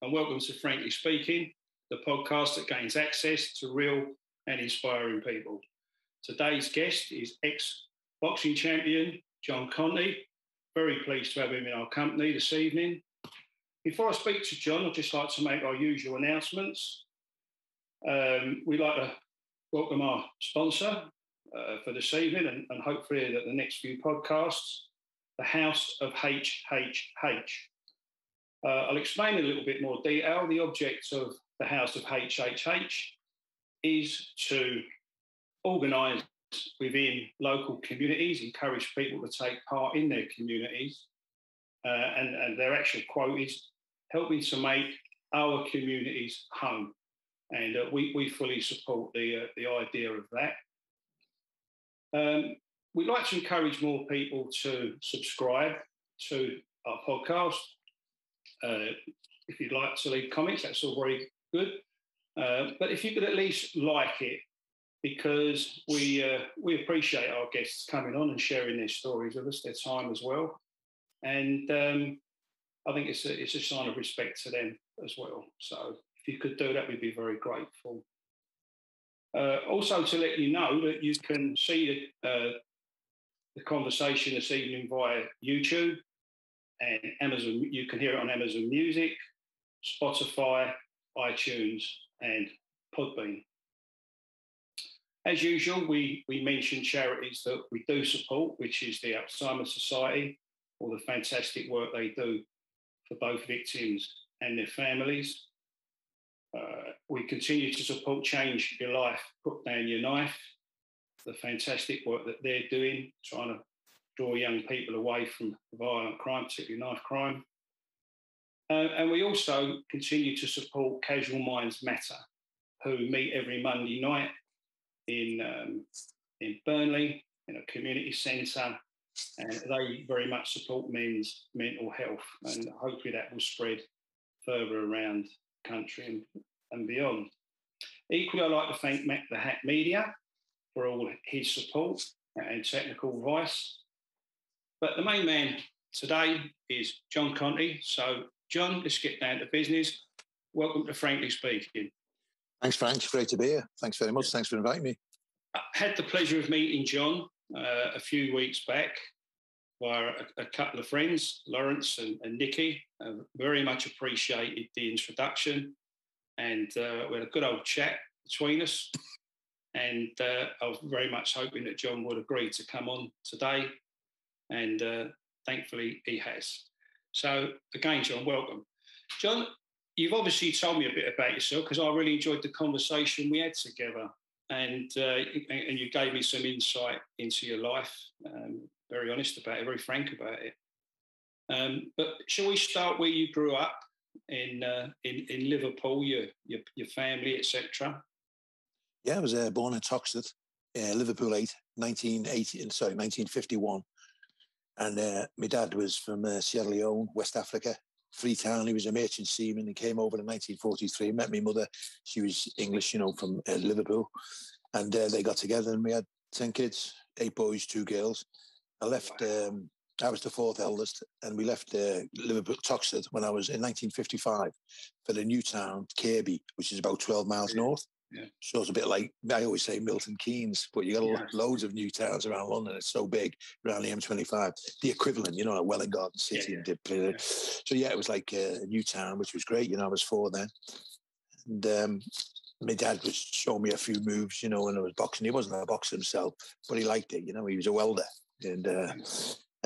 and welcome to Frankly Speaking, the podcast that gains access to real and inspiring people. Today's guest is ex-boxing champion John Conteh. Very pleased to have him in our company this evening. Before I speak to John, I'd just like to make our usual announcements. We'd like to welcome our sponsor for this evening and hopefully that the next few podcasts, the House of HHH. I'll explain in a little bit more detail. The object of the House of HHH is to organise within local communities, encourage people to take part in their communities, and their actual quote is helping to make our communities home. And we fully support the idea of that. We'd like to encourage more people to subscribe to our podcast. If you'd like to leave comments, that's all very good. But if you could at least like it, because we appreciate our guests coming on and sharing their stories with us, their time as well. And I think it's a sign of respect to them as well. So if you could do that, we'd be very grateful. Also to let you know that you can see the conversation this evening via YouTube and Amazon. You can hear it on Amazon Music, Spotify, iTunes and Podbean. As usual, we mention charities that we do support, which is the Alzheimer's Society, all the fantastic work they do for both victims and their families. We continue to support Change Your Life, Put Down Your Knife, the fantastic work that they're doing, trying to draw young people away from violent crime, particularly knife crime. And we also continue to support Casual Minds Matter, who meet every Monday night in Burnley, in a community centre, and they very much support men's mental health, and hopefully that will spread further around the country and beyond. Equally, I'd like to thank Mac the Hat Media for all his support and technical advice. But the main man today is John Conteh. So, John, let's get down to business. Welcome to Frankly Speaking. Thanks, Frank. It's great to be here. Thanks very much. Thanks for inviting me. I had the pleasure of meeting John a few weeks back via a couple of friends, Lawrence and Nikki. Very much appreciated the introduction, and we had a good old chat between us. And I was very much hoping that John would agree to come on today, and thankfully he has. So again, John, welcome. John, you've obviously told me a bit about yourself because I really enjoyed the conversation we had together, and you gave me some insight into your life. Very honest about it, very frank about it. But shall we start where you grew up in Liverpool, your family, etc.? Yeah, I was born in Toxteth, Liverpool 1951. And my dad was from Sierra Leone, West Africa, Freetown. He was a merchant seaman. He came over in 1943, met my mother. She was English, from Liverpool. And they got together and we had 10 kids, 8 boys, 2 girls. I left, I was the 4th eldest, and we left Liverpool, Toxteth, when I was in 1955 for the new town, Kirby, which is about 12 miles north. Yeah. So it's a bit like, I always say Milton Keynes, but you got loads of new towns around London. It's so big around the M25. The equivalent, like Welwyn Garden City. Yeah. And So it was like a new town, which was great. I was 4 then. And my dad was showing me a few moves, when I was boxing. He wasn't a boxer himself, but he liked it. He was a welder. And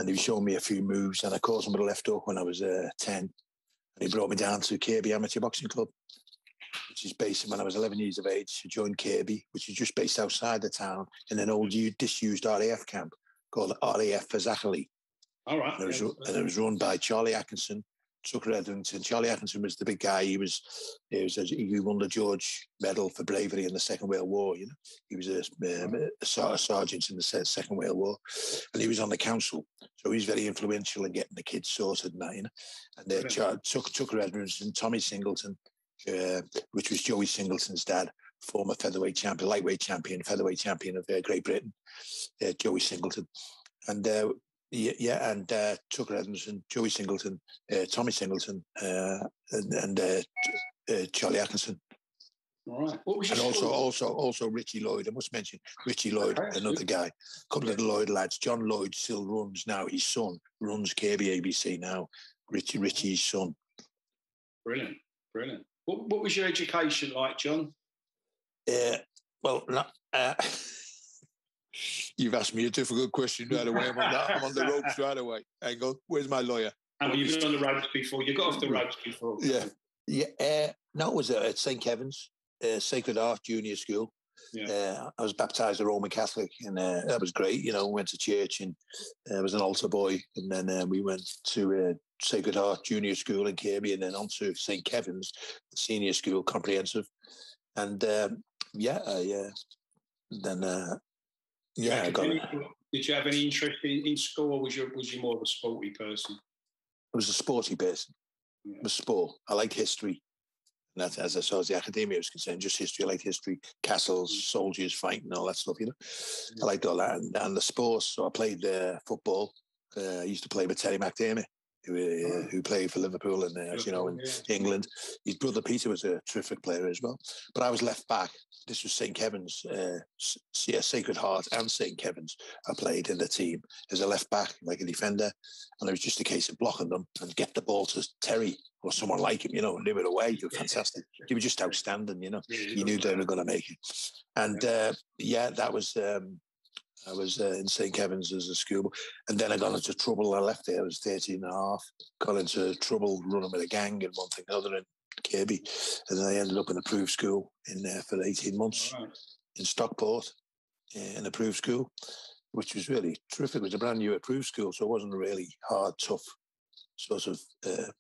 he was showing me a few moves. And I caused him with a left hook when I was 10. And he brought me down to Kirby Amateur Boxing Club, which is based when I was 11 years of age. I joined Kirby, which is just based outside the town in an old disused RAF camp called RAF Fazakerley. All right. And it was run by Charlie Atkinson, Tucker Edrington. Charlie Atkinson was the big guy. He won the George Medal for bravery in the Second World War. He was a sergeant in the Second World War, and he was on the council. So he was very influential in getting the kids sorted and that. And Tucker Edrington, Tommy Singleton, which was Joey Singleton's dad, former featherweight champion, lightweight champion, featherweight champion of Great Britain, Joey Singleton. And Yeah, and Tucker Edmondson, Joey Singleton, Tommy Singleton, and Charlie Atkinson. All right. What was your And school? also Richie Lloyd. I must mention Richie Lloyd, Okay, another guy. A couple of the Lloyd lads. John Lloyd still runs now. His son runs KB ABC now. Richie's son. Brilliant. What was your education like, John? Well, you've asked me a difficult question right away. I'm on the ropes right away. Hang on, where's my lawyer? And you've been on the ropes before. You got off the ropes before. Yeah. No, it was at St. Kevin's, Sacred Heart Junior School. Yeah. I was baptised a Roman Catholic, and that was great. You know, went to church, and I was an altar boy, and then we went to Sacred Heart Junior School in Kirby, and then on to St. Kevin's Senior School, comprehensive. And then I got it. Did you have any interest in school, or was you more of a sporty person? I was a sporty person. Yeah. It was sport. I like history. And that's, as far as the academia was concerned, just history. I like history, castles, soldiers fighting, all that stuff, you know. I liked all that. And the sports. So I played football. I used to play with Terry McDermott, who played for Liverpool and, as you know, in England. His brother Peter was a terrific player as well. But I was left back. This was St. Kevin's, Sacred Heart and St. Kevin's. I played in the team as a left back, like a defender. And it was just a case of blocking them and get the ball to Terry or someone like him, you know, and leave it away. They were fantastic. They were just outstanding, you know. You knew they were going to make it. And, that was... I was in St. Kevin's as a school. And then I got into trouble. I left there. I was 13 and a half. Got into trouble running with a gang and one thing or other in Kirby. And then I ended up in approved school in there for 18 months in Stockport, in approved school, which was really terrific. It was a brand new approved school, so it wasn't a really hard, tough sort of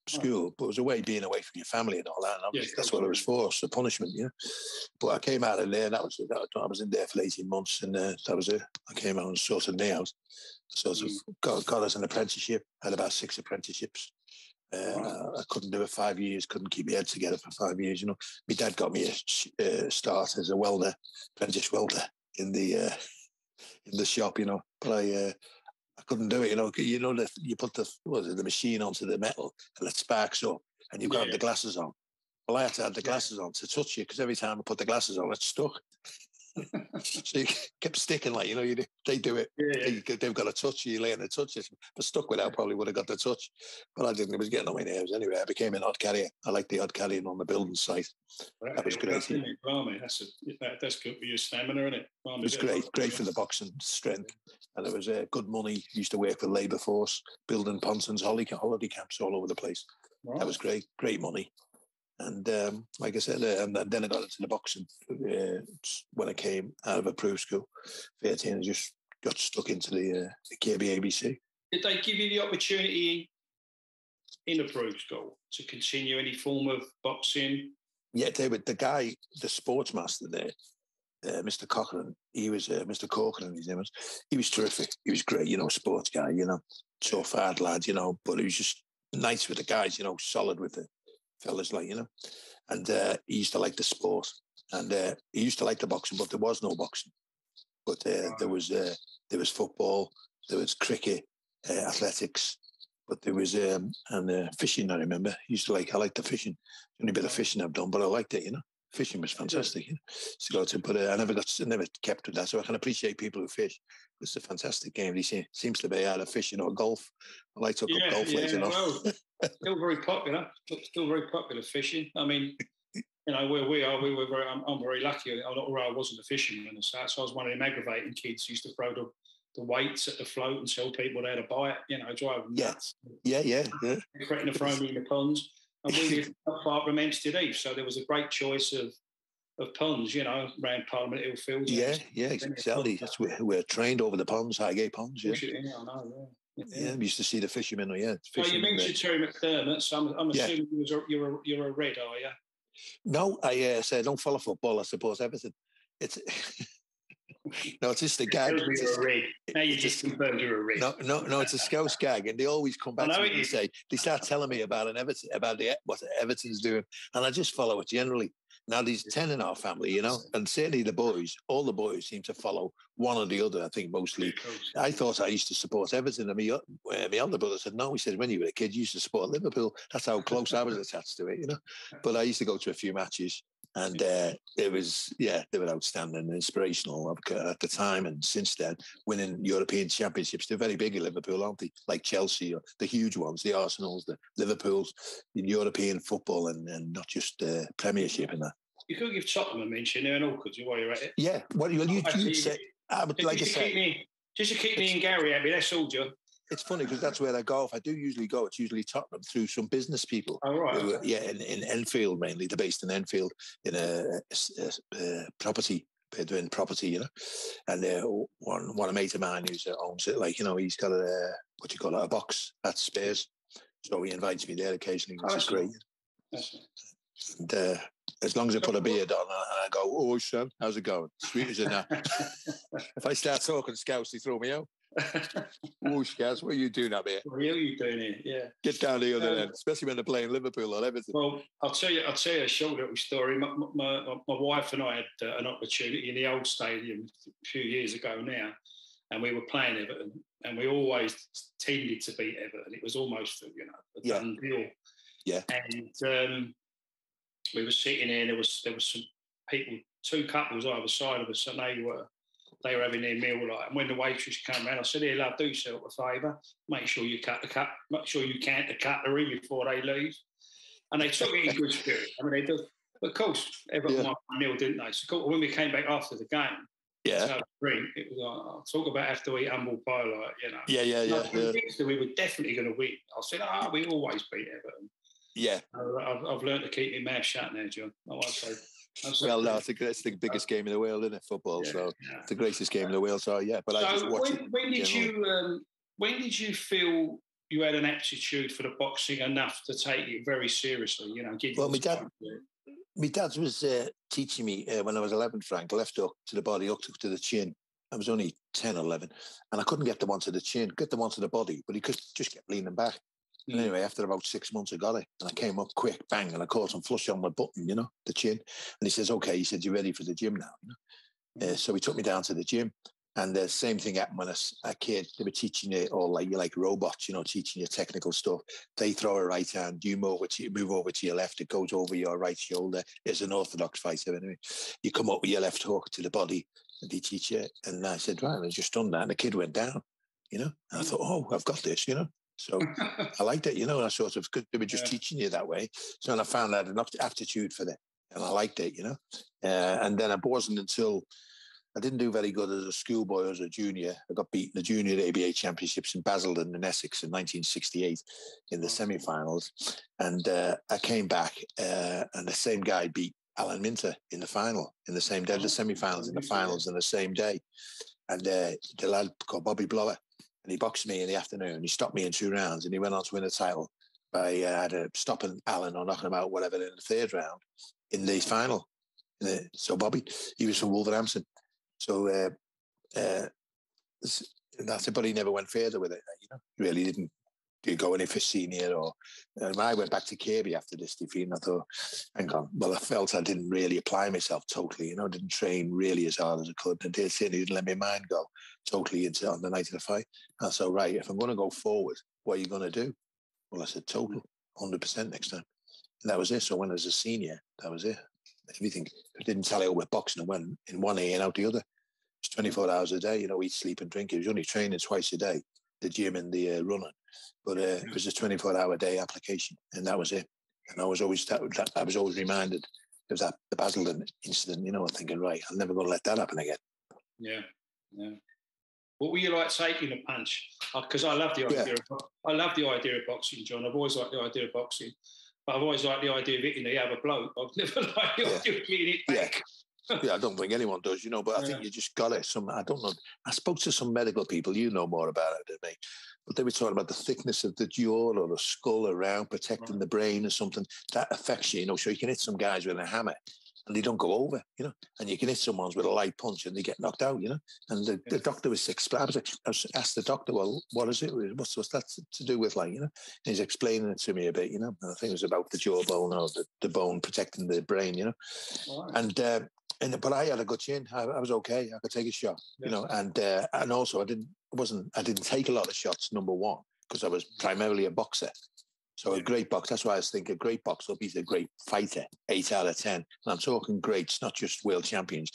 school, but it was a way being away from your family and all that. And that's what it was for, so punishment, you know. But I came out of there, and I was in there for 18 months, and that was it. I came out and sorted me out. Sort of got us an apprenticeship. Had about 6 apprenticeships. I couldn't do it 5 years. Couldn't keep my head together for 5 years. You know, my dad got me a start as a welder, apprentice welder in the shop. You know, but I couldn't do it, you know. You know that you put the machine onto the metal and it sparks up, and you've got the glasses on. Well, I had to have the glasses on to touch it because every time I put the glasses on, it stuck. So you kept sticking, like, you know, they do it. They've got a touch. You learn to touch it. But stuck with that, probably would have got the touch. But I didn't. It was getting on my nerves anyway. I became an odd carrier. I liked the odd carrying on the building site. That was great. That's good for your stamina, isn't it? It was great for the boxing strength. And it was good money. Used to work for Labour Force, building Ponson's holiday camps all over the place. Right. That was great money. And like I said, and then I got into the boxing when I came out of approved school. 13, I just got stuck into the KB ABC. Did they give you the opportunity in approved school to continue any form of boxing? Yeah, David, the sports master there, Mr. Cochran, he was Mr. Corcoran, his name was. He was terrific. He was great, you know, sports guy, you know, tough, hard lad, you know, but he was just nice with the guys, you know, solid with the fellas, like, you know. And he used to like the sport, and he used to like the boxing, but there was no boxing. But there was football, there was cricket, athletics, but there was fishing. I remember I liked the fishing. The only bit of fishing I've done, but I liked it, you know. Fishing was fantastic. You know? So go to, but I never kept with that. So I can appreciate people who fish. It's a fantastic game. He seems to be either fishing or golf. Well, I took up golf later on. Well, still very popular. Still very popular fishing. I mean, you know, where we are, I'm very lucky. I wasn't a fisherman as such. So I was one of them aggravating kids who used to throw the weights at the float and tell people they had to buy it. You know, drive them nuts. Yeah. Threatening to throw me in the ponds. And we lived not far from Hempstead Heath, so there was a great choice of ponds, you know, around Parliament Hill Fields. Yeah, exactly. That's where we're trained over the ponds, Highgate ponds. Yeah, I know. Yeah, we used to see the fishermen. So you mentioned Terry McDermott, so I'm assuming you're a Red, are you? No, I say I don't follow football. I suppose everything. It's No, it's just a gag. You're a red. Now you just confirmed you're a red. No, it's a Scouse gag, and they always come back to me and say, they start telling me about what Everton's doing, and I just follow it generally. Now, there's 10 in our family, you know, and certainly all the boys seem to follow one or the other, I think, mostly. I thought I used to support Everton, and my older brother said, no, he said, when you were a kid, you used to support Liverpool. That's how close I was attached to it, you know. But I used to go to a few matches, and it was, they were outstanding and inspirational at the time, and since then, winning European championships. They're very big in Liverpool, aren't they? Like Chelsea, or the huge ones, the Arsenals, the Liverpools, in European football, and not just Premiership and that. You could give Tottenham a mention there and all, could you, while you're at it? Yeah, what you'd say, I would like to say... Just to keep me and Gary happy, that's all, John. It's funny because that's where I go. If I do usually go, it's usually Tottenham through some business people. Oh, right. Who, in Enfield mainly. They're based in Enfield in a property. They're doing property, you know. And one a mate of mine who owns it, like, you know, he's got a box at Spurs. So he invites me there occasionally, which is great. And as long as I put a beard on and I go, oh, son, how's it going? Sweet as a nut. If I start talking Scouse, they throw me out. Oh, Scouse, what are you doing up here? What are you doing here? Yeah. Get down the other end, especially when they're playing Liverpool or Everton. Well, I'll tell you a short little story. My wife and I had an opportunity in the old stadium a few years ago now, and we were playing Everton, and we always tended to beat Everton. It was almost, you know, a done deal. Yeah. And we were sitting there, and there was some people, two couples either side of us, and they were having their meal, and when the waitress came around, I said, "Here, love, do yourself a favour. Make sure you count the cutlery before they leave." And they took it in good spirit. I mean, they did. But of course, Everton won 1-0, didn't they? So when we came back after the game, it was talk about have to eat humble pie, like, you know. Yeah. We were definitely going to win. I said, we always beat Everton. Yeah. I've learned to keep my mouth shut now, John. I won't say. Well, no, it's the biggest game in the world, isn't it? Football, so it's the greatest game in the world. So yeah, but I just watch it. When did you feel you had an aptitude for the boxing enough to take it very seriously? You know, well, my dad was teaching me when I was 11, Frank, left hook to the body, hook to the chin. I was only 10 or 11, and I couldn't get them onto the chin, get them onto the body, but he could just kept leaning back. And anyway, after about 6 months, I got it. And I came up quick, bang, and I caught him flush on my button, you know, the chin. And he says, okay, he said, you ready for the gym now? You know? So he took me down to the gym. And the same thing happened when I was a kid. They were teaching you all like robots, you know, teaching you technical stuff. They throw a right hand, you move over to your left, it goes over your right shoulder. It's an orthodox fighter anyway. You come up with your left hook to the body and they teach you. And I said, right, I just done that. And the kid went down, you know. And I thought, oh, I've got this, you know. So I liked it, you know, and I sort of, they were just teaching you that way. So I found I had enough aptitude for that, and I liked it, you know. And then it wasn't until I didn't do very good as a schoolboy or as a junior. I got beaten the junior ABA championships in Basildon in Essex in 1968 in the semi-finals. And I came back and the same guy beat Alan Minter in the final, in the same day, the semi-finals in the finals in the same day. And the lad called Bobby Blower, and he boxed me in the afternoon. He stopped me in 2 rounds, and he went on to win the title by either stopping Alan or knocking him out, whatever, in the 3rd round in the final. So Bobby, he was from Wolverhampton. So that's it, but he never went further with it. You know, he really didn't go any for senior or. I went back to Kirby after this defeat, and I thought, hang on. Well, I felt I didn't really apply myself totally. You know, I didn't train really as hard as I could. And they didn't let my mind go totally into on the night of the fight. And so, right, if I'm going to go forward, what are you going to do? Well, I said total, 100% next time. And that was it. So when I was a senior, that was it. Everything didn't tally out with boxing and went in one ear and out the other. It's 24 hours a day, you know, eat, sleep and drink. It was only training twice a day, the gym and the running. But it was a 24-hour day application, and that was it. And I was always I was always reminded of that the Basildon incident, you know, thinking, right, I'm never going to let that happen again. Yeah. What were you like taking a punch? Because I love the idea. I love the idea of boxing, John. I've always liked the idea of boxing, but I've always liked the idea of hitting the other bloke. I've never liked the idea of getting it back. Yeah, I don't think anyone does, you know, but I think you just got it. I don't know. I spoke to some medical people, you know more about it than me, but they were talking about the thickness of the jaw or the skull around protecting the brain or something that affects you, you know, so you can hit some guys with a hammer and they don't go over, you know. And you can hit someone's with a light punch and they get knocked out, you know. And the doctor was explaining. I asked the doctor, well, what is it? What's that to do with, like, you know? And he's explaining it to me a bit, you know. And I think it was about the jawbone or the bone protecting the brain, you know. Right. But I had a good chin. I was okay. I could take a shot, you know. And also I didn't take a lot of shots. Number one, because I was primarily a boxer. So a great boxer, that's why I was thinking a great boxer will beat a great fighter, 8 out of 10. And I'm talking greats, not just world champions.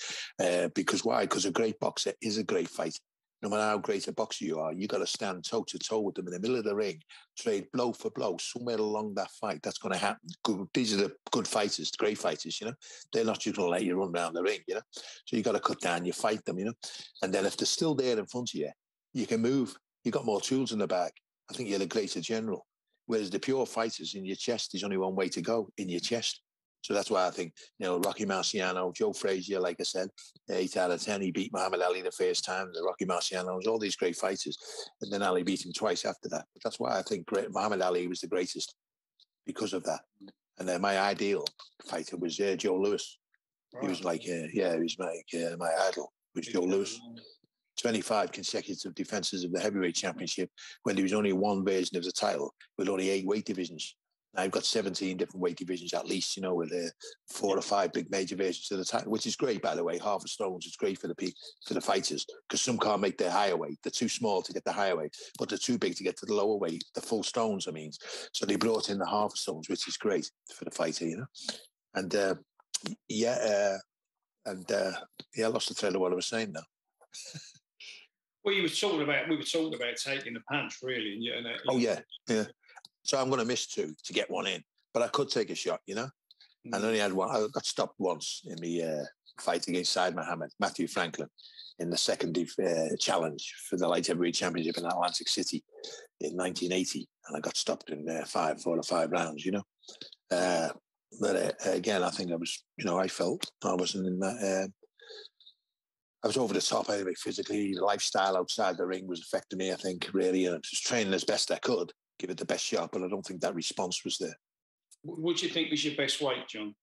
Because why? Because a great boxer is a great fighter. No matter how great a boxer you are, you got to stand toe-to-toe with them in the middle of the ring, trade blow for blow, somewhere along that fight. That's going to happen. These are the good fighters, the great fighters, you know. They're not just going to let you run around the ring, you know. So you got to cut down, you fight them, you know. And then if they're still there in front of you, you can move. You got more tools in the bag. I think you're the greater general. Whereas the pure fighters, in your chest, there's only one way to go, in your chest. So that's why I think, you know, Rocky Marciano, Joe Frazier, like I said, 8 out of 10. He beat Muhammad Ali the first time, the Rocky Marcianos, all these great fighters. And then Ali beat him twice after that. But that's why I think Muhammad Ali was the greatest because of that. And then my ideal fighter was Joe Louis. Right. He was like, he was my idol, was Joe Louis. 25 consecutive defenses of the heavyweight championship when there was only one version of the title with only 8 weight divisions. Now I've got 17 different weight divisions at least, you know, with 4 or 5 big major versions of the title, which is great, by the way. Half a stones, it's great for the fighters because some can't make their higher weight. They're too small to get the higher weight, but they're too big to get to the lower weight, the full stones, I mean. So they brought in the half stones, which is great for the fighter, you know. And I lost the thread of what I was saying now. Well, we were talking about taking the punch, really. Yeah. So I'm going to miss 2 to get 1 in, but I could take a shot, you know. Mm-hmm. I only had one. I got stopped once in the fight against Said Muhammad, Matthew Franklin, in the second challenge for the light heavyweight championship in Atlantic City in 1980, and I got stopped in 4 or 5 rounds, you know. But again, I think I was, you know, I felt I wasn't in that. I was over the top anyway, physically. The lifestyle outside the ring was affecting me, I think, really. And I was training as best I could, give it the best shot, but I don't think that response was there. What do you think was your best weight, John?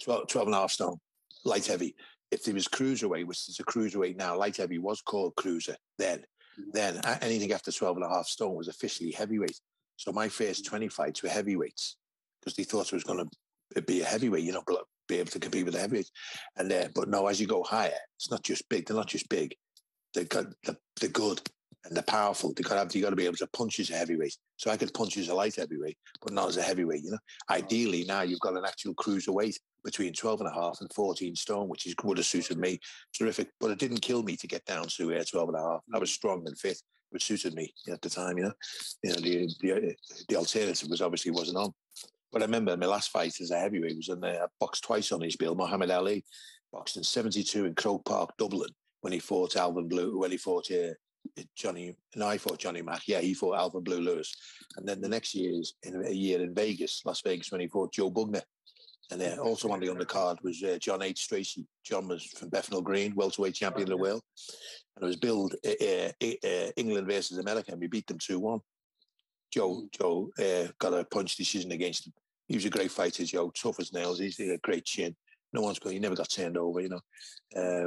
12 and a half stone, light heavy. If there was cruiserweight, which is a cruiserweight now, light heavy was called cruiser then. Then anything after 12 and a half stone was officially heavyweight. So my first 20 fights were heavyweights because they thought it was going to be a heavyweight, you know, be able to compete with the heavyweights. And but no, as you go higher, it's not just big. They're not just big. They're good and they're powerful. You got to be able to punch as a heavyweight. So I could punch as a light heavyweight, but not as a heavyweight, you know. Ideally, now you've got an actual cruiserweight between 12 and a half and 14 stone, which would have suited me. Terrific. But it didn't kill me to get down to 12 and a half. I was strong and fit, which suited me at the time, you know. The alternative wasn't on. But I remember my last fight as a heavyweight was I boxed twice on his bill. Muhammad Ali boxed in 72 in Croke Park, Dublin, when he fought Alvin Blue, when he fought Johnny. No, I fought Johnny Mack. Yeah, he fought Alvin Blue Lewis. And then the next year in Vegas, Las Vegas, when he fought Joe Bugner. And also on the undercard was John H. Tracy. John was from Bethnal Green, welterweight champion of the world. And it was billed England versus America, and we beat them 2-1. Joe got a punch decision against him. He was a great fighter, Joe, tough as nails. He's a great chin. He never got turned over, you know.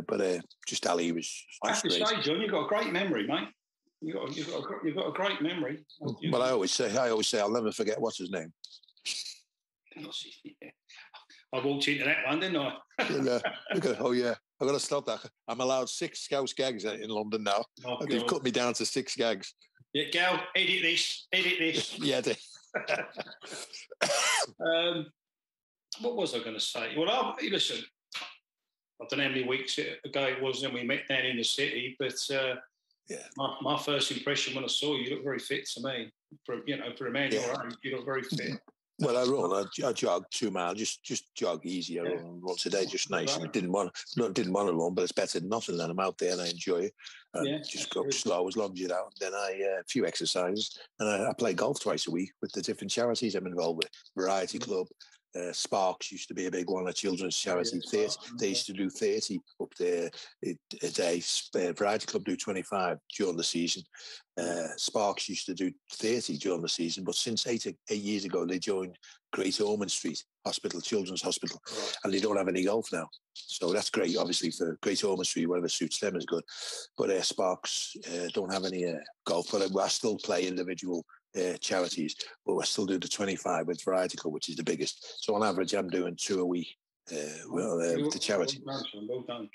But just Ali was. I have to say, John, you've got a great memory, mate. You've got a great memory. Well, I always say, I'll never forget what's his name. I walked into that one, didn't I? Oh yeah, I've got to stop that. I'm allowed 6 Scouse gags in London now. They've cut me down to 6 gags. Yeah, Gal, edit this. Yeah, what was I going to say? Well, listen, I don't know how many weeks ago it was when we met down in the city, but my first impression when I saw you looked very fit to me. For a man your age, you look very fit. Well, I jogged 2 miles, just jog easy. I run once a day, just nice. Right. I didn't want to run, but it's better than nothing. And I'm out there and I enjoy it. Just go slow as long as you're out. Then a few exercises, and I play golf twice a week with the different charities I'm involved with. Variety Club, Sparks used to be a big one, a children's charity. Yeah, 30, they used to do 30 up there a day. Variety Club do 25 during the season. Sparks used to do 30 during the season, but since eight years ago, they joined Great Ormond Street Hospital, Children's Hospital, and they don't have any golf now. So that's great, obviously, for Great Ormond Street, whatever suits them is good. But Sparks don't have any golf, but I still play individual charities, but I still do the 25 with Variety Club, which is the biggest. So on average, I'm doing 2 a week with the charity. Well done.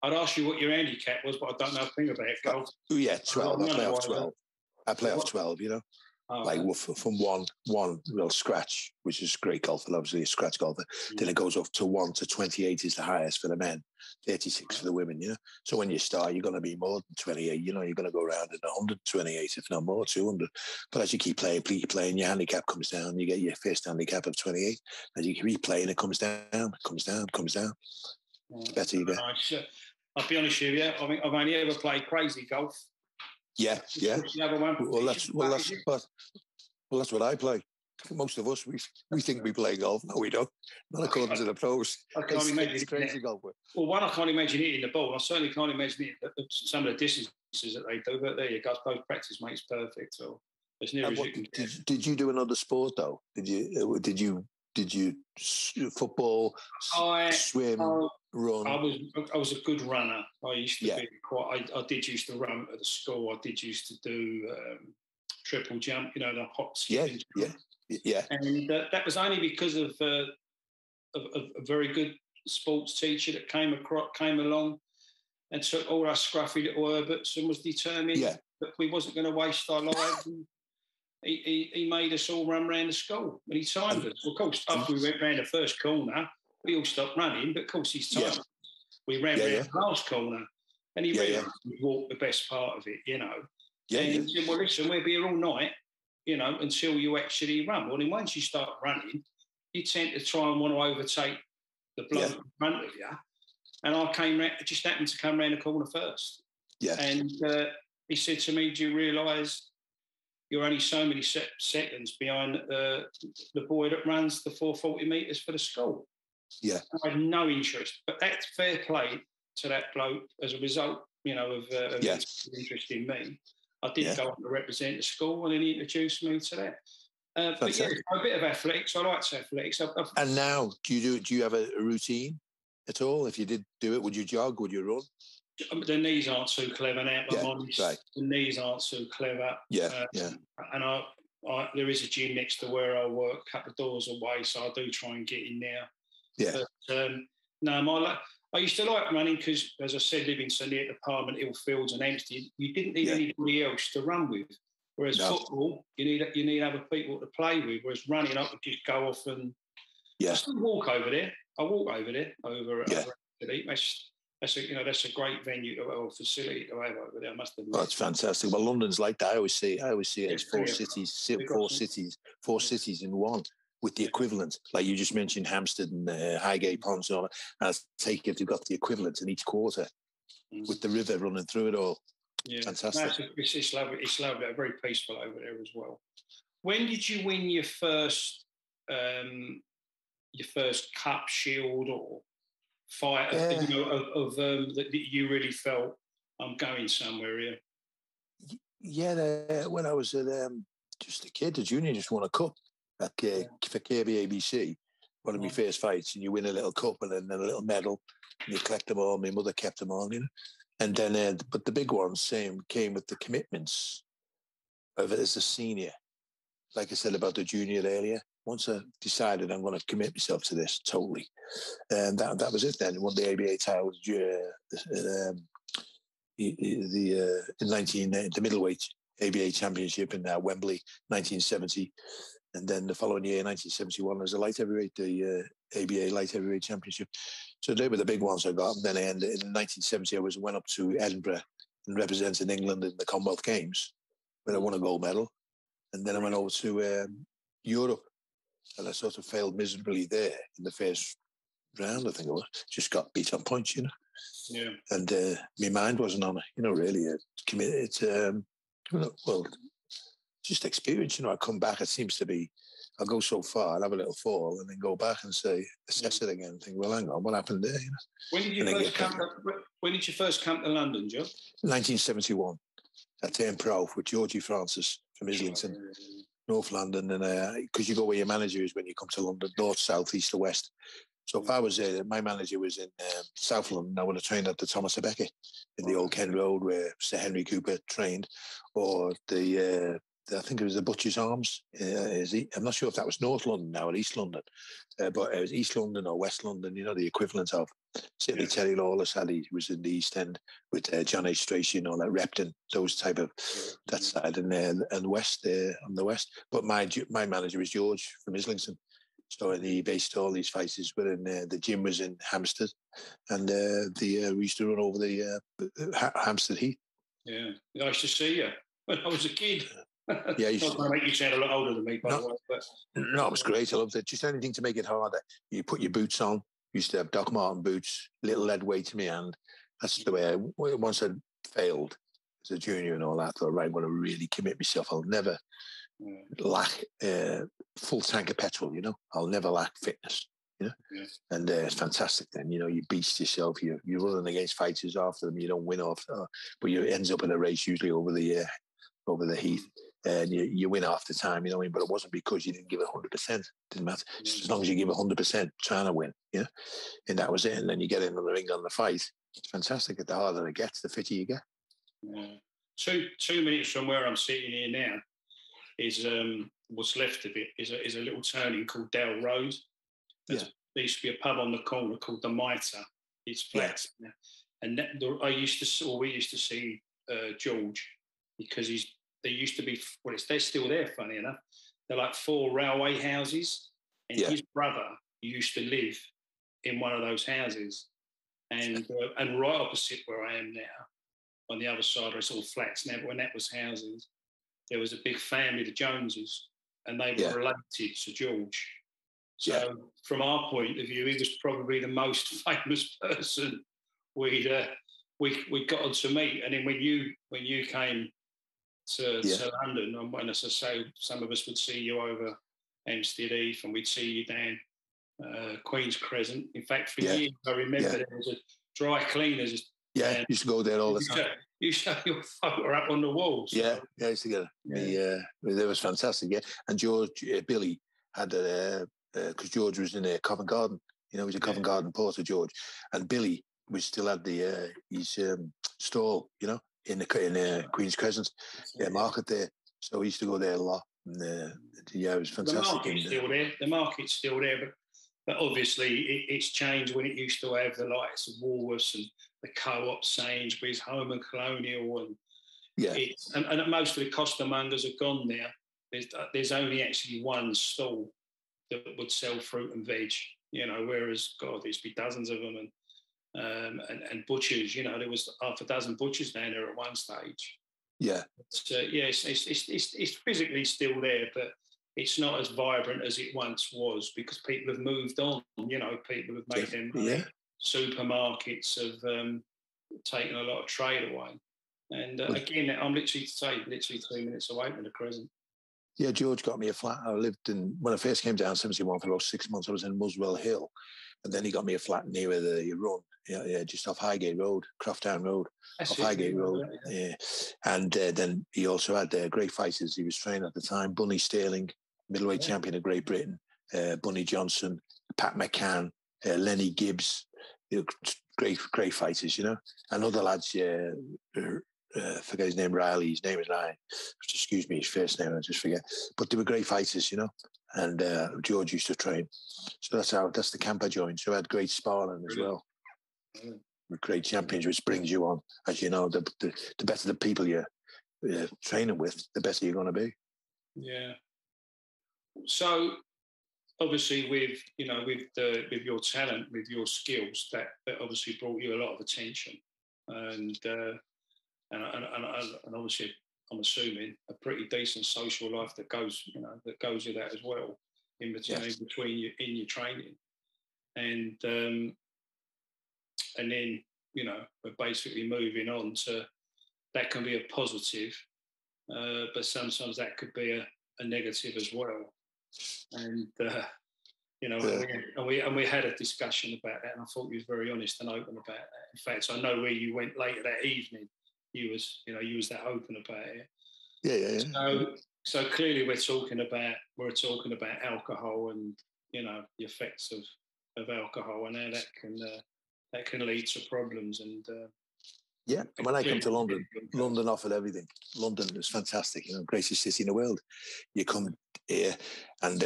I'd ask you what your handicap was, but I don't know a thing about golf. Oh yeah, 12. I play off 12. I play off 12, you know. Like from one real scratch, which is great golf, obviously a scratch golfer. Then it goes up to 1 to 28 is the highest for the men, 36 for the women, you know. So when you start, you're going to be more than 28, you know, you're going to go around in 128, if not more, 200. But as you keep playing, your handicap comes down, you get your first handicap of 28. As you keep playing, it comes down. It's better you get. I'll be honest with you, I mean, I've only ever played crazy golf. Yeah. Well, that's what I play. Most of us, we think we play golf. No, we don't. Not according to the pros. I can't imagine it's crazy golf. Well, one, I can't imagine hitting the ball. I certainly can't imagine some of the distances that they do. But there you go. Both practice makes perfect. So as near as you can get. Did you do another sport though? Did you football, swim, run? I was a good runner. I used to be quite. I did used to run at the school. I did used to do triple jump. You know, the hop skipping. Yeah. And that was only because of a very good sports teacher that came along and took all our scruffy little Herberts and was determined that we wasn't going to waste our lives. And he made us all run around the school, and he timed us. Well, of course, after we went round the first corner, we all stopped running, but of course he's timed us. We ran round the last corner, and he really walked the best part of it, you know. And he said, well, listen, we'll be here all night, you know, until you actually run. Well, then once you start running, you tend to try and want to overtake the bloke in front of you. And I just happened to come round the corner first. Yeah. And he said to me, do you realise you're only so many seconds behind the boy that runs the 440 metres for the school? Yeah. I had no interest. But that's fair play to that bloke as a result, you know, of his interest in me. I did go on to represent the school, and then he introduced me to that. But yeah, a bit of athletics. I like athletics. And now, do you have a routine at all? If you did do it, would you jog? Would you run? The knees aren't too clever now. I'm honest. Right. The knees aren't too clever. And there is a gym next to where I work, a couple of doors away, so I do try and get in there. Yeah. But no, I used to like running because, as I said, living so near the Parliament Hill Fields and Hampstead, you didn't need anybody else to run with. Whereas football, you need other people to play with. Whereas running, I could just go off and I still walk over there. I walk over there That's a great venue or facility to have over there. I must admit. Oh, it's fantastic. Well, London's like that. I always see it as four cities in one, with the equivalent. Like you just mentioned, Hampstead and Highgate Ponds and all that. And I take it they've got the equivalent in each quarter, with the river running through it all. Yeah, fantastic. No, it's lovely. It's lovely. Very peaceful over there as well. When did you win your first cup, shield, or fight that you really felt I'm going somewhere here? Yeah, when I was just a kid, a junior, just won a cup for KBABC. One of my first fights, and you win a little cup and then a little medal, and you collect them all. My mother kept them all, you know. And then, but the big ones came with the commitments of it as a senior. Like I said about the junior earlier, once I decided I'm going to commit myself to this totally, and that was it. Then won the ABA title the middleweight ABA championship in Wembley, 1970, and then the following year, 1971, as a light heavyweight, the ABA light heavyweight championship. So they were the big ones I got. And then in 1970, I went up to Edinburgh and represented England in the Commonwealth Games, where I won a gold medal. And then I went over to Europe, and I sort of failed miserably there in the first round, I think it was. Just got beat on points, you know. Yeah. And my mind wasn't on it, you know, really. It's just experience, you know. I come back, it seems to be I'll go so far, I'll have a little fall and then go back and say, assess it again and think, well, hang on, what happened there? You know? When did you first come to, when did you first come to London, John? 1971. At Prof with Georgie Francis from Islington, North London. And because you go where your manager is when you come to London, north, south, east, or west. So if I was there, my manager was in South London. I would have trained at the Thomas a Becket in the Old Kent Road where Sir Henry Cooper trained, or I think it was the Butcher's Arms. I'm not sure if that was North London now or East London, but it was East London or West London, you know, the equivalent of. Certainly Terry Lawless he was in the East End with John H. Tracy and all that, Repton, those type of, that side, and West, on the West. But my manager was George from Islington. So he based all these fights were in the gym was in Hampstead, and we used to run over the Hampstead Heath. Yeah, nice to see you when I was a kid. Yeah, not going to make you sound a lot older than me, by the way. But no, it was great. I loved it. Just anything to make it harder. You put your boots on. Used to have Doc Marten boots, little lead weight to my hand. That's the way. Once I failed as a junior and all that, I thought, right, I'm going to really commit myself. I'll never lack full tank of petrol, you know. I'll never lack fitness, you know. Yeah. And it's fantastic then, you know, you beast yourself, you're running against fighters after them, you don't win but you ends up in a race usually over the heath, and you win half the time, you know what I mean? But it wasn't because you didn't give it 100%. Didn't matter. Just as long as you give 100%, trying to win, you know. And that was it. And then you get in the ring on the fight. It's fantastic. The harder it gets, the fitter you get. Yeah. 2 minutes from where I'm sitting here now is what's left of it is a little turning called Dale Road. There used to be a pub on the corner called the Mitre. It's flats now. And we used to see George, because they used to be, they're still there, funny enough. They're like 4 railway houses, and his brother used to live in one of those houses. And right opposite where I am now, on the other side, it's all flats now, but when that was houses, there was a big family, the Joneses, and they were related to George. So from our point of view, he was probably the most famous person we got on to meet. And then when you came to London, and as I say, some of us would see you over Hampstead Heath, and we'd see you down Queen's Crescent. In fact, for years, I remember there was a dry cleaners. Yeah, used to go there all the time. You show your photo up on the walls. Yeah, I used to get it. It was fantastic. Yeah, and George, Billy had because George was in Covent Garden. You know, he was a Covent Garden porter, George, and Billy was still had his stall. You know, in Queen's Crescent, market there. So he used to go there a lot. And, it was fantastic. The market's still there, but obviously it's changed. When it used to have the likes of Woolworths and the Co-op, Sainsbury's, Home and Colonial, and most of the costermongers are gone now. There's only actually one stall that would sell fruit and veg, you know, whereas, God, there'd be dozens of them, and butchers, you know, there was half a dozen butchers down there at one stage. Yeah. It's physically still there, but it's not as vibrant as it once was, because people have moved on, you know, people have made their money. Yeah. Supermarkets have taken a lot of trade away. And again, I'm literally 3 minutes away from the Crescent. Yeah, George got me a flat. When I first came down 71 for about 6 months, I was in Muswell Hill. And then he got me a flat near the Run, just off Highgate Road, Crofttown Road, Highgate Road. Yeah. And then he also had great fighters. He was training at the time, Bunny Sterling, middleweight champion of Great Britain, Bunny Johnson, Pat McCann, Lenny Gibbs, great fighters, you know. And other lads, I forget his name, Riley. His name is Ryan. Excuse me, his first name, I just forget. But they were great fighters, you know. And George used to train. So that's the camp I joined. So I had great sparring as well. With great champions, which brings you on. As you know, the better the people you're training with, the better you're going to be. Yeah. So obviously, with your talent, with your skills, that obviously brought you a lot of attention, and obviously, I'm assuming a pretty decent social life that goes with that as well, in between your training, and then we're basically moving on to that can be a positive, but sometimes that could be a negative as well. And you know, Yeah. and we had a discussion about that, and I thought you was very honest and open about that. In fact, I know where you went later that evening. You was that open about it. Yeah. So clearly we're talking about alcohol and the effects of alcohol and how that can lead to problems and. Yeah, when I come to London, London offered everything. London is fantastic, greatest city in the world. You come here and,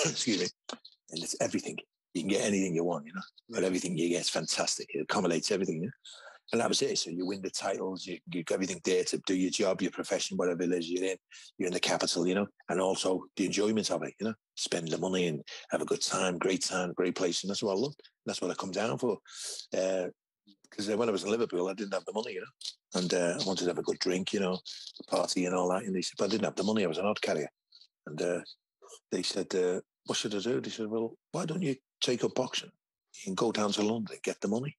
excuse me, and it's everything. You can get anything you want, but everything you get is fantastic. It accommodates everything, And that was it. So you win the titles, you got everything there to do your job, your profession, whatever it is you're in the capital, and also the enjoyment of it, spend the money and have a good time, great place. And that's what I loved. That's what I come down for. Because when I was in Liverpool, I didn't have the money, and I wanted to have a good drink, party and all that. And they said, but I didn't have the money. I was an odd carrier. And they said, what should I do? They said, well, why don't you take up boxing? You can go down to London and get the money.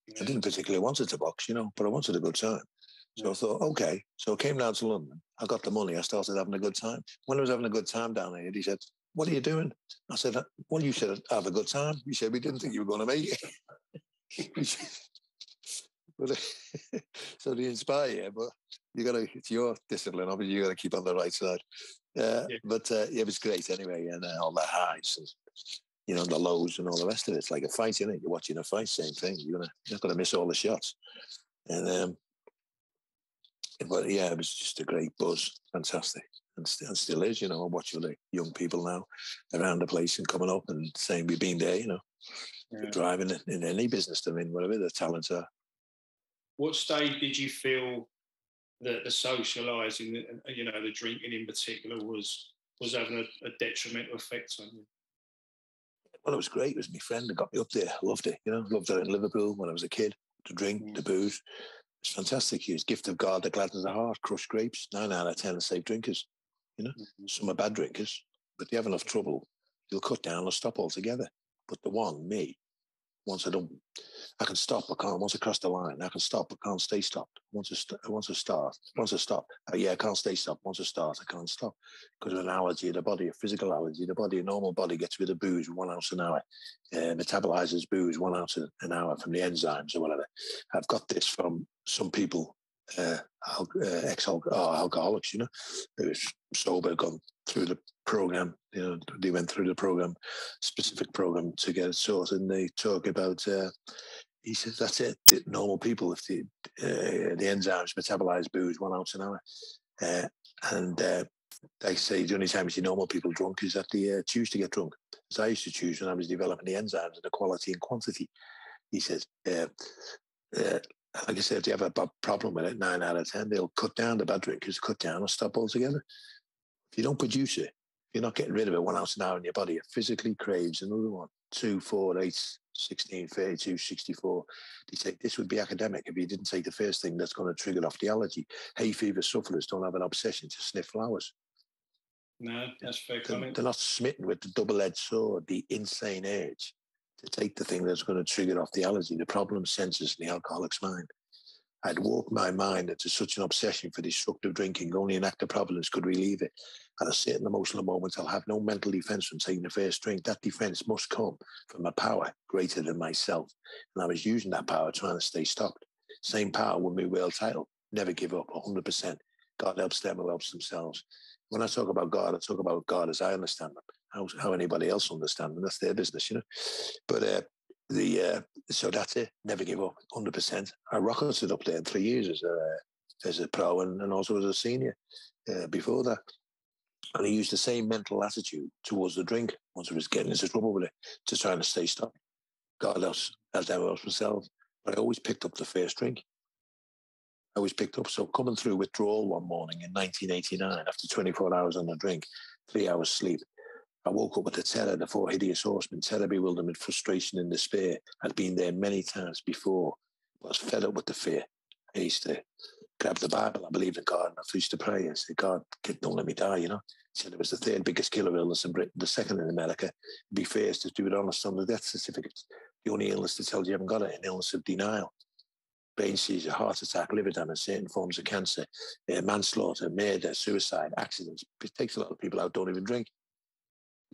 Yeah. I didn't particularly want to box, but I wanted a good time. So I thought, okay. So I came down to London. I got the money. I started having a good time. When I was having a good time down here, he said, what are you doing? I said, well, you said have a good time. He said, we didn't think you were going to make it. But, so they inspire you, but it's your discipline. Obviously, you got to keep on the right side. But it was great anyway, and all the highs and the lows and all the rest of it. It's like a fight, isn't it? You're watching a fight, same thing. You're not gonna miss all the shots. And but yeah, it was just a great buzz, fantastic, and still is. I watch all the young people now around the place and coming up, and saying we've been there. Driving in any business they're in, whatever their talents are. What stage did you feel that the socialising, the drinking in particular, was having a detrimental effect on you? Well, it was great. It was my friend that got me up there. I loved it. Loved it in Liverpool when I was a kid. To drink, to booze. It's fantastic. He was gift of God that gladdens the heart. Crushed grapes. 9 out of 10 are safe drinkers. Some are bad drinkers, but they have enough trouble. You'll cut down or stop altogether. But the one, me, once I can stop, I can't. Once I cross the line, I can stop, I can't stay stopped. Once I stop. I can't stay stopped. Once I start, I can't stop. Because of an allergy of the body, a physical allergy. A normal body gets rid of booze 1 ounce an hour. Metabolizes booze 1 ounce an hour from the enzymes or whatever. I've got this from some people, ex-alcoholics, who was sober, gone through the program. They went through the program, specific program to get it sorted, and they talk about. He says that's it. Normal people, if the enzymes metabolize booze 1 ounce an hour, and they say the only time you see normal people drunk is that they choose to get drunk. As I used to choose when I was developing the enzymes and the quality and quantity. He says, like I said, if you have a problem with it, 9 out of 10, they'll cut down. The bad drinkers cut down or stop altogether. If you don't produce it, if you're not getting rid of it 1 ounce an hour in your body, it physically craves another one. 2, 4, 8, 16, 32, 64. They say this would be academic if you didn't take the first thing that's going to trigger off the allergy. Hay fever sufferers don't have an obsession to sniff flowers. No, that's fair comment. They're not smitten with the double-edged sword, the insane urge to take the thing that's going to trigger off the allergy, the problem senses in the alcoholic's mind. I'd walked my mind into such an obsession for destructive drinking, only an act of providence could relieve it. At a certain emotional moment, I'll have no mental defense from taking the first drink. That defense must come from a power greater than myself. And I was using that power trying to stay stopped. Same power won me world title. Never give up, 100%. God helps them who helps themselves. When I talk about God, I talk about God as I understand them. How anybody else understands them, that's their business, But so that's it. Never give up, 100%. I rocketed up there in 3 years as a pro and also as a senior before that. And I used the same mental attitude towards the drink once I was getting into trouble with it, to trying to stay stopped. God else, as I was myself. But I always picked up the first drink. I always picked up. So coming through withdrawal one morning in 1989, after 24 hours on the drink, 3 hours sleep, I woke up with the terror, the 4 hideous horsemen, terror, bewilderment, frustration, and despair. I'd been there many times before, but I was fed up with the fear. I used to grab the Bible. I believed in God, and I used to pray. I said, God, don't let me die, He said it was the 3rd biggest killer illness in Britain, the 2nd in America. Be first to do it honest on the death certificates. The only illness that tells you haven't got it, an illness of denial. Brain seizure, heart attack, liver damage, certain forms of cancer, manslaughter, murder, suicide, accidents. It takes a lot of people out, don't even drink.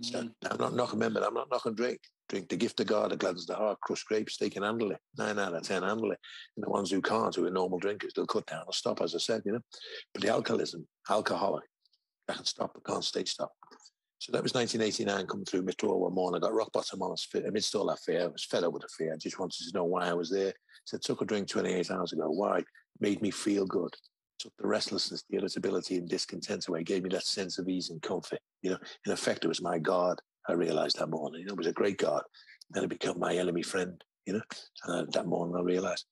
So I'm not knocking, remember, I'm not knocking drink. Drink the gift of God that gladdens the heart, crushed grapes, they can handle it. 9 out of 10 handle it. And the ones who can't, who are normal drinkers, they'll cut down or stop, as I said, But the alcoholic, I can stop, but can't stay stopped. So that was 1989 coming through withdrawal one morning. I got rock bottom on us amidst all that fear. I was fed up with the fear. I just wanted to know why I was there. So I took a drink 28 hours ago. Why? It made me feel good. Took the restlessness, the irritability and discontent away. Gave me that sense of ease and comfort. In effect, it was my God. I realized that morning. It was a great God. Then it became my enemy friend. And that morning I realized.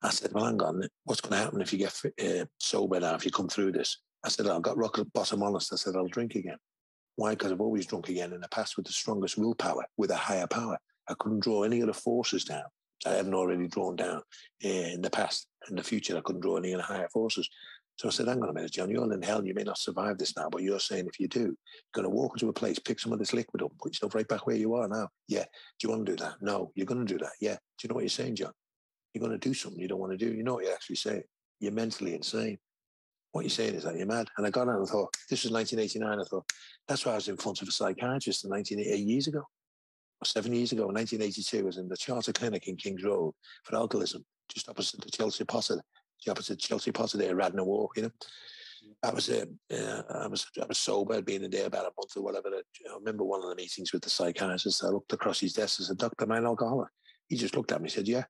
I said, well, hang on. What's going to happen if you get sober now, if you come through this? I said, I got rock bottom honest. I said, I'll drink again. Why? Because I've always drunk again in the past with the strongest willpower, with a higher power. I couldn't draw any other forces down I hadn't already drawn down in the past. In the future, I couldn't draw any other higher forces. So I said, hang on a minute, John, you're in hell. You may not survive this now, but you're saying if you do, you're going to walk into a place, pick some of this liquid up, put yourself right back where you are now. Yeah. Do you want to do that? No. You're going to do that? Yeah. Do you know what you're saying, John? You're going to do something you don't want to do. You know what you're actually saying? You're mentally insane. What you're saying is that you're mad. And I got out and thought, this was 1989. I thought, that's why I was in front of a psychiatrist 8 years ago, or 7 years ago, 1982. I was in the Charter Clinic in King's Road for alcoholism, just opposite the Chelsea Potter, there, Radnor Walk, I was sober. I'd been in there about a month or whatever. I remember one of the meetings with the psychiatrist. I looked across his desk and said, Doctor, am I an alcoholic? He just looked at me and said, yeah.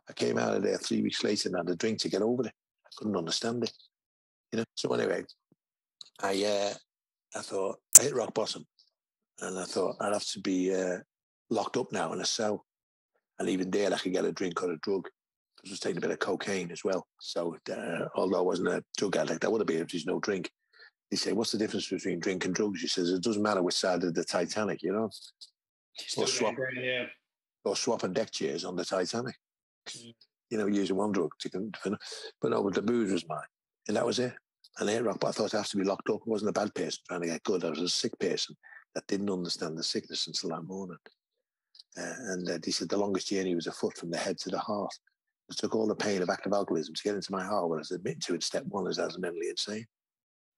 I came out of there 3 weeks later and had a drink to get over it. I couldn't understand it. So anyway, I thought I hit rock bottom, and I thought I'd have to be locked up now in a cell, and even there I could get a drink or a drug. I was taking a bit of cocaine as well. So although I wasn't a drug addict, I would have been if there's no drink. They say, what's the difference between drink and drugs? He says, it doesn't matter which side of the Titanic, or swapping deck chairs on the Titanic. Using one drug but no, but the booze was mine, and that was it. And I hit rock, but I thought I have to be locked up. I wasn't a bad person trying to get good. I was a sick person that didn't understand the sickness until that morning. And he said the longest journey was afoot from the head to the heart. It took all the pain of active alcoholism to get into my heart. What I was admitting to in step one is I was mentally insane.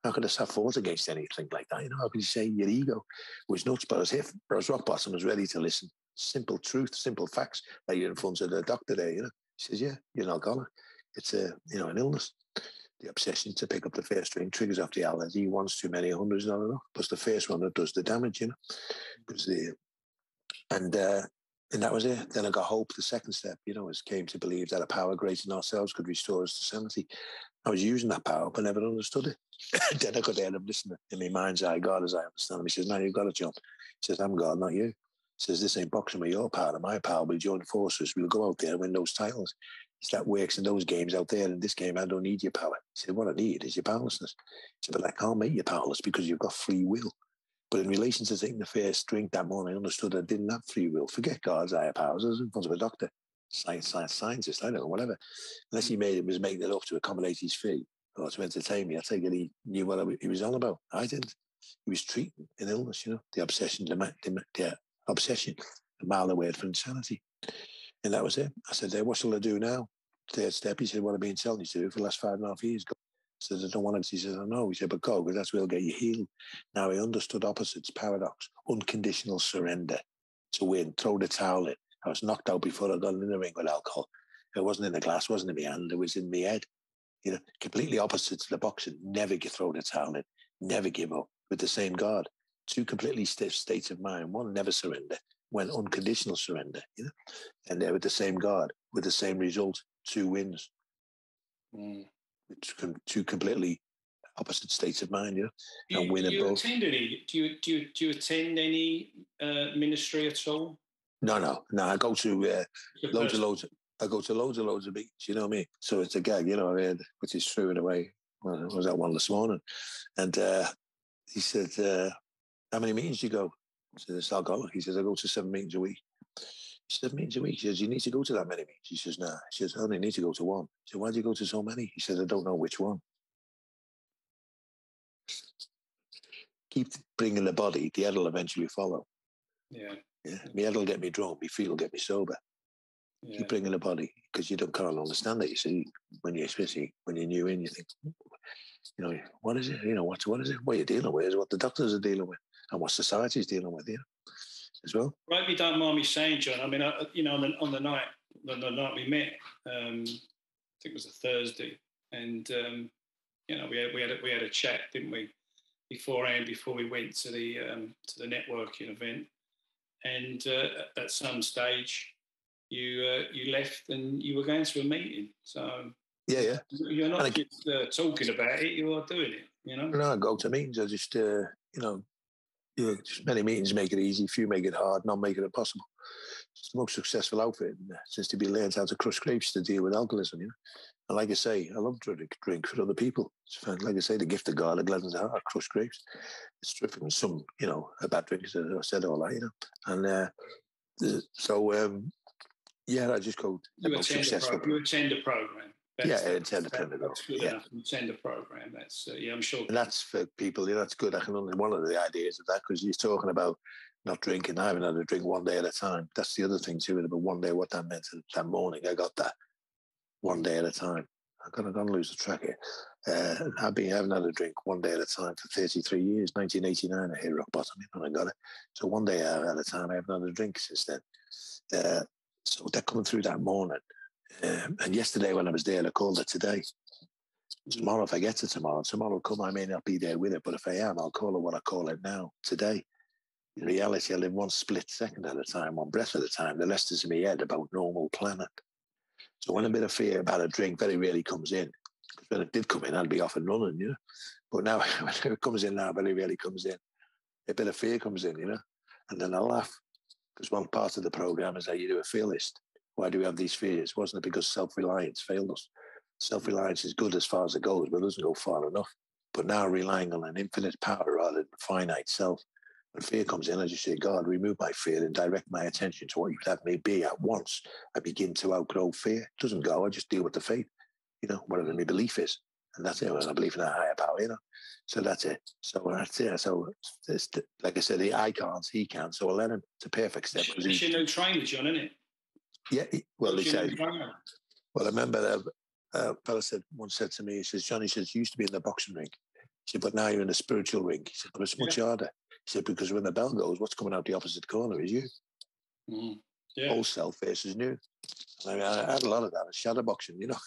How could I have fought against anything like that? How could you say your ego was nuts? But I was rock bottom, I was ready to listen. Simple truth, simple facts that you're in front of the doctor there, He says, yeah, you're an alcoholic. It's an illness. The obsession to pick up the first drink triggers off the allergy. Once too many, hundreds not enough. Plus the first one that does the damage, Because and that was it. Then I got hope. The second step, came to believe that a power greater than ourselves could restore us to sanity. I was using that power, but never understood it. Then I got there and I'm listening in my mind's eye, God, as I understand him. He says, no, you've got it, John. He says, I'm God, not you. He says, this ain't boxing with your power, my power. We'll join forces. We'll go out there and win those titles. That works in those games out there. In this game, I don't need your power. He said, what I need is your powerlessness. He said, but I can't make you powerless because you've got free will. But in relation to taking the first drink that morning, I understood I didn't have free will. Forget God's higher powers. I was in front of a doctor, scientist, I don't know, whatever. Unless he was making it up to accommodate his fee or to entertain me. I take it he knew what he was on about. I didn't. He was treating an illness, the obsession, the obsession, a mile away from insanity. And that was it. I said, what shall I do now? Third step, he said, what I've been telling you to do for the last 5.5 years. I said, I don't want to. He said, I know. He said, but go, because that's where it'll get you healed. Now I understood opposites, paradox, unconditional surrender to win, throw the towel in. I was knocked out before I got in the ring with alcohol. It wasn't in the glass, wasn't in my hand, it was in my head. Completely opposite to the boxing. Never throw the towel in, never give up. With the same God. Two completely stiff states of mind. One, never surrender. When unconditional surrender, and they're with the same God, with the same result, 2 wins. Two completely opposite states of mind, and win do you attend any ministry at all? No. I go to loads of meetings, you know what I mean? So it's a gag, which is true in a way. Well, I was at one this morning, and he said, how many meetings do you go? I said, it's alcoholic. He says, I go to 7 meetings a week. 7 meetings a week? He says, you need to go to that many meetings? He says, nah. He says, I only need to go to one. He said, why do you go to so many? He says, I don't know which one. Keep bringing the body, the head will eventually follow. Yeah. My head will get me drunk, my feet will get me sober. Yeah. Keep bringing the body, because you can't understand it, you see, especially when you're new in, you think, You know, what is it? You know, what is it? What you're dealing with is what the doctors are dealing with, and what society's dealing with, you know, as well. I hope you don't mind me saying, John. I mean, you know, on the night we met, I think it was a Thursday, and you know, we had a chat, didn't we, beforehand, before we went to the networking event, and at some stage, you left and you were going to a meeting. So Yeah. You're not just talking about it; you are doing it. You know. No, I go to meetings. I just, you know, just many meetings make it easy. Few make it hard. None make it impossible. It's the most successful outfit since to be learned how to crush grapes to deal with alcoholism. You know, and like I say, I love to drink for other people. It's fun. Like I say, the gift of God, the gladdens the heart, crush grapes. It's terrific. And some, you know, a bad drinkers, I said all that, you know, and so. Yeah, I just go. You attend a program. I attend a program. That's good enough. You attend a program. That's I'm sure. And that's for people. You know, that's good. I can only one of the ideas of that because you're talking about not drinking. I haven't had a drink one day at a time. That's the other thing too. About one day, what that meant that morning, I got that one day at a time. I'm gonna lose the track here. I haven't had a drink one day at a time for 33 years. 1989, I hit rock bottom, and I got it. So one day at a time, I haven't had a drink since then. So they're coming through that morning. And yesterday when I was there, I called it today. Tomorrow, if I get to tomorrow will come. I may not be there with it, but if I am, I'll call it what I call it now, today. In reality, I live one split second at a time, one breath at a time. The rest is in my head about normal planet. So when a bit of fear about a drink very rarely comes in, because when it did come in, I'd be off and running, you know. But now, when it comes in now, very rarely comes in. A bit of fear comes in, you know, and then I laugh. Because one part of the program is that you do a fear list. Why do we have these fears? Wasn't it because self-reliance failed us? Self-reliance is good as far as it goes, but it doesn't go far enough. But now relying on an infinite power rather than finite self. When fear comes in, I just say, God, remove my fear and direct my attention to what you'd have me be at once. I begin to outgrow fear. It doesn't go. I just deal with the faith, you know, whatever my belief is. And that's it. When I believe in a higher power, you know. So that's it. So that's it. So like I said, I can't, he can. So I'll let him to perfect step. It's your new trainer, John, isn't it? Yeah. Well, he said. Well, I remember a fella once said to me, he says, John, he says, you used to be in the boxing ring. He said, but now you're in the spiritual ring. He said, but it's much harder. He said, because when the bell goes, what's coming out the opposite corner is you. Mm. Yeah. Old self versus new. I mean, I had a lot of that. Shadow boxing, you know.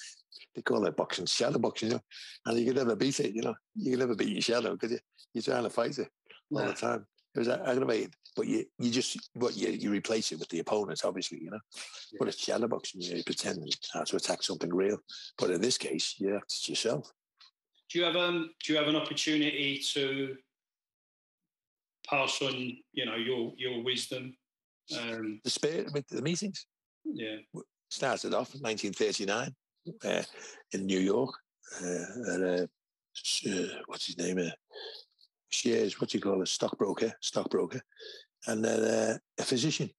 They call it boxing, shadow boxing, you know. And you can never beat it, you know. You can never beat your shadow because you're trying to fight it all the time. It was aggravating. But you replace it with the opponents, obviously, you know. Yeah. But it's shadow boxing, you pretend to attack something real. But in this case, it's yourself. Do you have an opportunity to pass on, you know, your wisdom? The spirit with the meetings? Yeah. Started off in 1939 in New York. What's his name? Shares, what do you call it? Stockbroker. And then a physician.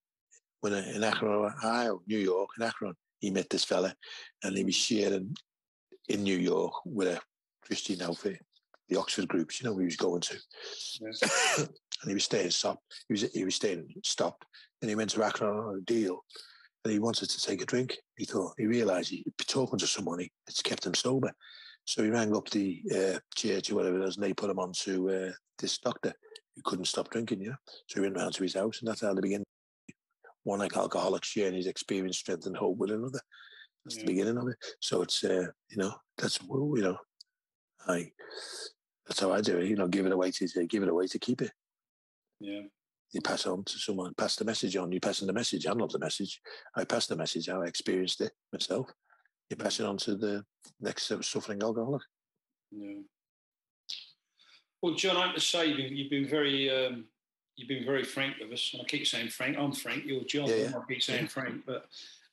When in Akron, Ohio, New York, in Akron, he met this fella and he was sharing in New York with a Christian outfit, the Oxford groups, you know, he was going to. Yes. And he was staying stopped. He was staying stopped. And he went to Akron on a deal. And he wanted to take a drink. He realised he'd be talking to someone. It's kept him sober. So he rang up the church or whatever it is, and they put him on to this doctor who couldn't stop drinking, you know. So he went round to his house, and that's how they began. One alcoholic sharing his experience, strength, and hope with another. That's the beginning of it. So it's, you know, that's, you know, that's how I do it. You know, give it away to keep it. Yeah. You pass on to someone, pass the message on. You passing the message. I'm not the message. I pass the message how I experienced it myself. You pass it on to the next suffering alcoholic. Yeah. Well, John, I have to say you've been very frank with us, and I keep saying Frank. I'm Frank. You're John. Yeah. I keep saying Frank, but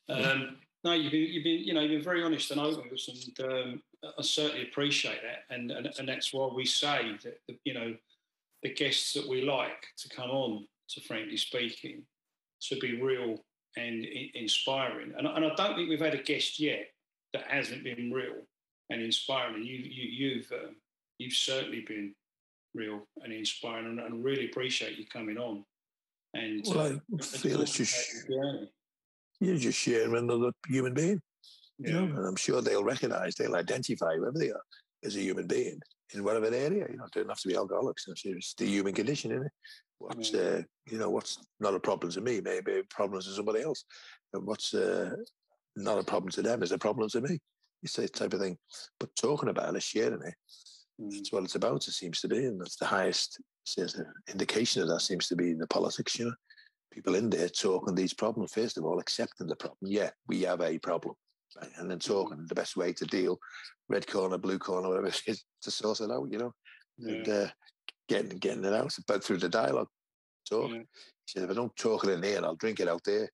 no, you've been very honest and open with us, and I certainly appreciate that. And that's why we say that the guests that we like to come on to Frankly Speaking to be real and inspiring. And I don't think we've had a guest yet that hasn't been real and inspiring. And you've certainly been real and inspiring, and really appreciate you coming on. And I feel it's just you're just sharing with another human being, you know. And I'm sure they'll recognise, they'll identify whoever they are. as a human being in whatever area. You know, it doesn't have to be alcoholics. It's the human condition, isn't it? What's you know, what's not a problem to me may be a problem to somebody else, and what's not a problem to them is a problem to me. You say type of thing, but talking about it, sharing it, that's what it's about. It seems to be, and that's the highest indication of that seems to be in the politics. You know, people in there talking these problems. First of all, accepting the problem. Yeah, we have a problem, right? And then talking the best way to deal, red corner, blue corner, whatever it is, to sort it out. You know, and getting it out, but through the dialogue. Talk. He said, if I don't talk it in here, I'll drink it out there.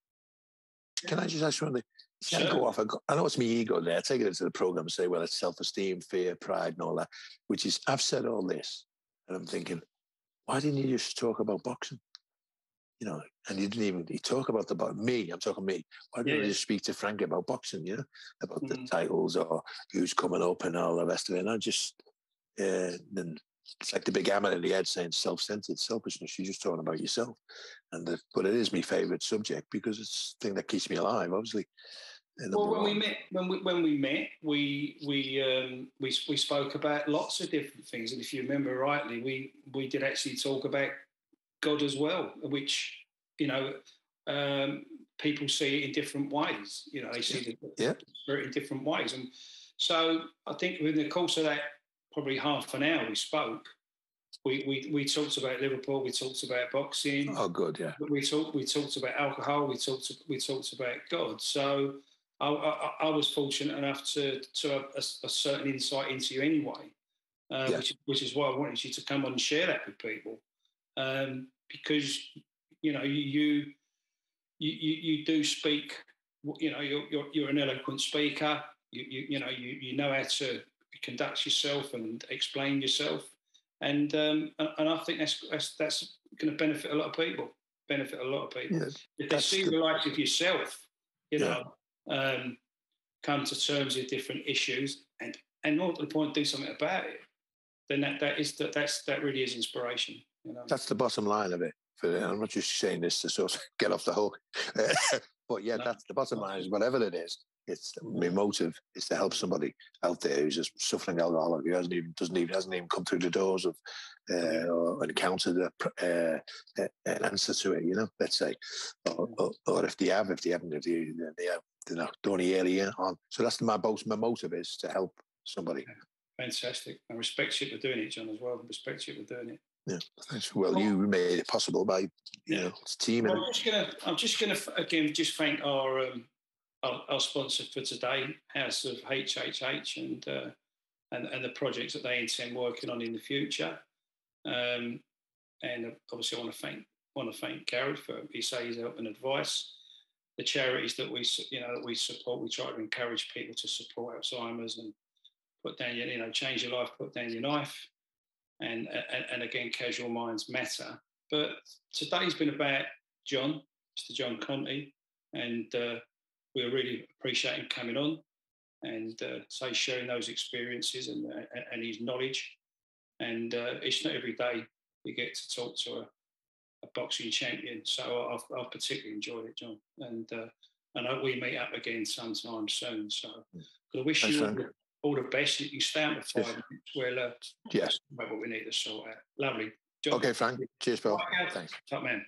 Can I just ask you one thing? Sure. Go off. I know it's me ego there. I take it into the program and say, well, it's self-esteem, fear, pride, and all that, which is, I've said all this, and I'm thinking, why didn't you just talk about boxing? You know, and you didn't even talk about me. I'm talking me. Why didn't you just speak to Frank about boxing, you know, about the titles or who's coming up and all the rest of it? And I just, then it's like the big hammer in the head saying self-centered, selfishness. You're just talking about yourself, but it is my favourite subject because it's the thing that keeps me alive. Obviously. Well, when we met, we spoke about lots of different things, and if you remember rightly, we did actually talk about God as well, which you know people see it in different ways. You know, they see the spirit in different ways, and so I think in the course of that. Probably half an hour we spoke. We talked about Liverpool. We talked about boxing. Oh, good, yeah. We talked about alcohol. We talked about God. So I was fortunate enough to have a certain insight into you anyway, which is why I wanted you to come on and share that with people, because you know you do speak. You know you're an eloquent speaker. You know how to conduct yourself and explain yourself, and I think that's going to benefit a lot of people. If they see the life of yourself, you know, come to terms with different issues, and more to the point, do something about it. Then that really is inspiration. You know, that's the bottom line of it. I'm not just saying this to sort of get off the hook, but that's the bottom line. Is whatever it is. It's my motive is to help somebody out there who's just suffering alcoholic, who hasn't even come through the doors of or encountered an answer to it. You know, let's say, or if they haven't, they're only early on. So that's my motive is to help somebody. Fantastic. I respect you for doing it, John, as well. I respect you for doing it. Yeah, thanks. Well, you made it possible by team. Well, I'm just gonna again just thank our sponsor for today, House of HHH, and the projects that they intend working on in the future. And obviously, I want to thank Gareth for his help and advice. The charities that we support, we try to encourage people to support Alzheimer's and put down change your life, put down your knife, and again, casual minds matter. But today's been about John, Mr. John Conteh, and we really appreciate him coming on and sharing those experiences and his knowledge. And it's not every day you get to talk to a boxing champion. So I've particularly enjoyed it, John. And I hope we meet up again sometime soon. So I wish you all the best. You stay out for 5 minutes. We'll what we need to sort out. Lovely. John. Okay, Frank. Cheers, Bill. Thanks. Top man.